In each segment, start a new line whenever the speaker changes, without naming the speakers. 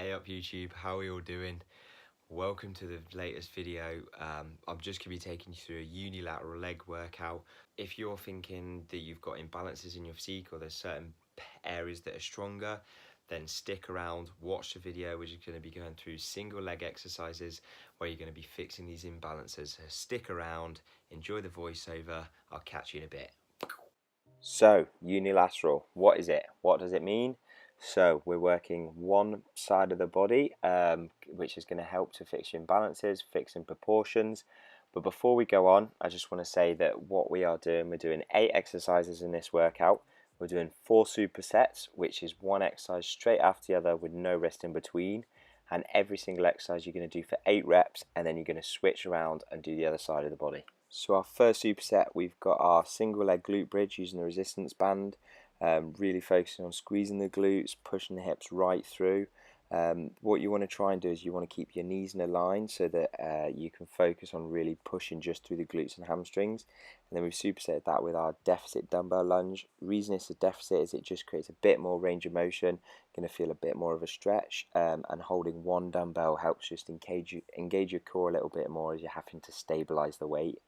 Hey up YouTube, how are you all doing? Welcome to the latest video. I'm just going to be taking you through a unilateral leg workout. If you're thinking that you've got imbalances in your physique or there's certain areas that are stronger, then stick around, watch the video, which is going to be going through single leg exercises where you're going to be fixing these imbalances. So stick around, enjoy the voiceover, I'll catch you in a bit. So, unilateral, what is it? What does it mean? So we're working one side of the body, which is going to help to fix your imbalances, fixing proportions. But before we go on, I just want to say that what we are doing, we're doing 8 exercises in this workout. We're doing 4 supersets, which is one exercise straight after the other with no rest in between. And every single exercise you're going to do for 8 reps, and then you're going to switch around and do the other side of the body. So our first superset, we've got our single leg glute bridge using the resistance band. Really focusing on squeezing the glutes, pushing the hips right through. What you want to try and do is you want to keep your knees in a line so that you can focus on really pushing just through the glutes and hamstrings. And then we've supersetted that with our deficit dumbbell lunge. Reason it's a deficit is it just creates a bit more range of motion, going to feel a bit more of a stretch, and holding one dumbbell helps just engage your core a little bit more as you're having to stabilize the weight.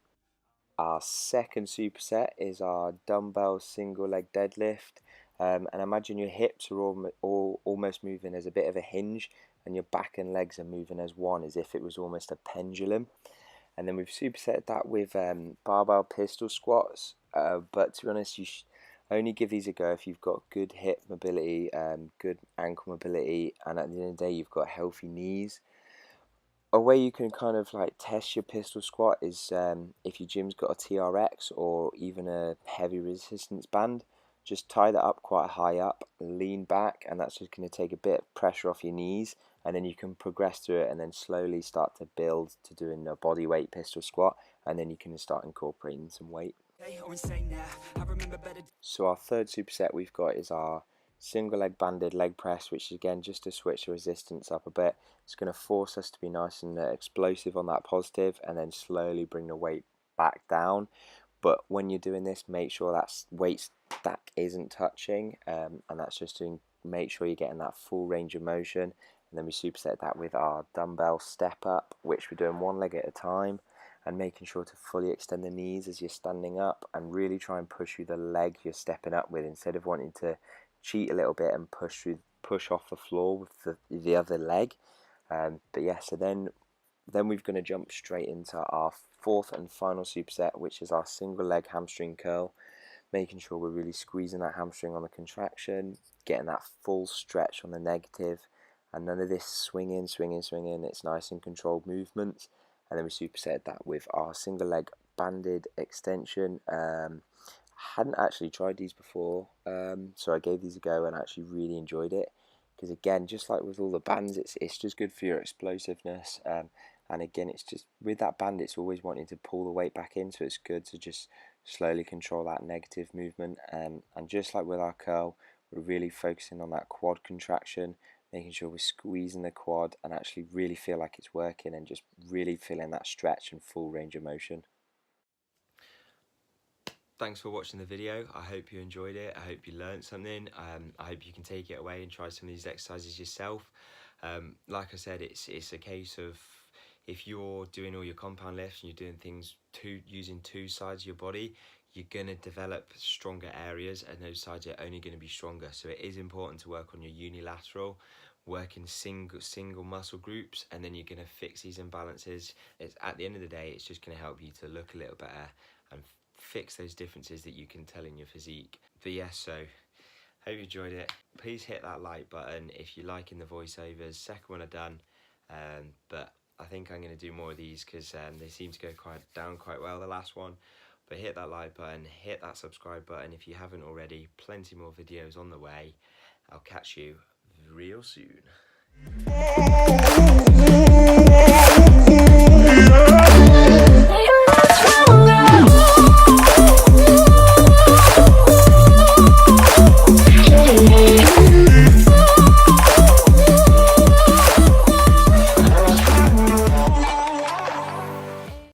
Our second superset is our dumbbell single leg deadlift, and imagine your hips are all almost moving as a bit of a hinge, and your back and legs are moving as one, as if it was almost a pendulum. And then we've superset that with barbell pistol squats, but to be honest, you only give these a go if you've got good hip mobility, good ankle mobility, and at the end of the day you've got healthy knees. A way you can kind of like test your pistol squat is if your gym's got a TRX or even a heavy resistance band, just tie that up quite high up, lean back, and that's just going to take a bit of pressure off your knees, and then you can progress through it and then slowly start to build to doing a body weight pistol squat, and then you can start incorporating some weight. So our third superset we've got is our single leg banded leg press, which is again just to switch the resistance up a bit. It's going to force us to be nice and explosive on that positive, and then slowly bring the weight back down. But when you're doing this, make sure that weight stack isn't touching, and that's just to make sure you're getting that full range of motion. And then we superset that with our dumbbell step up, which we're doing one leg at a time, and making sure to fully extend the knees as you're standing up, and really try and push through the leg you're stepping up with, instead of wanting to cheat a little bit and push off the floor with the other leg. But yeah, so then we're going to jump straight into our fourth and final superset, which is our single leg hamstring curl, making sure we're really squeezing that hamstring on the contraction, getting that full stretch on the negative, and none of this swinging. It's nice and controlled movements. And then we superset that with our single leg banded extension. Hadn't actually tried these before, so I gave these a go and actually really enjoyed it, because again, just like with all the bands, it's just good for your explosiveness, and again, it's just with that band, it's always wanting to pull the weight back in, so it's good to just slowly control that negative movement, and just like with our curl, we're really focusing on that quad contraction, making sure we're squeezing the quad and actually really feel like it's working, and just really feeling that stretch and full range of motion. Thanks for watching the video. I hope you enjoyed it. I hope you learned something. I hope you can take it away and try some of these exercises yourself. Like I said, it's a case of, if you're doing all your compound lifts and you're doing things using 2 sides of your body, you're going to develop stronger areas, and those sides are only going to be stronger. So it is important to work on your unilateral, work in single muscle groups, and then you're going to fix these imbalances. At the end of the day, it's just going to help you to look a little better and fix those differences that you can tell in your physique. But yes, so hope you enjoyed it. Please hit that like button if you're liking the voiceovers. Second one I've done, but I think I'm going to do more of these because they seem to go down quite well, the last one. But hit that like button, hit that subscribe button if you haven't already. Plenty more videos on the way. I'll catch you real soon.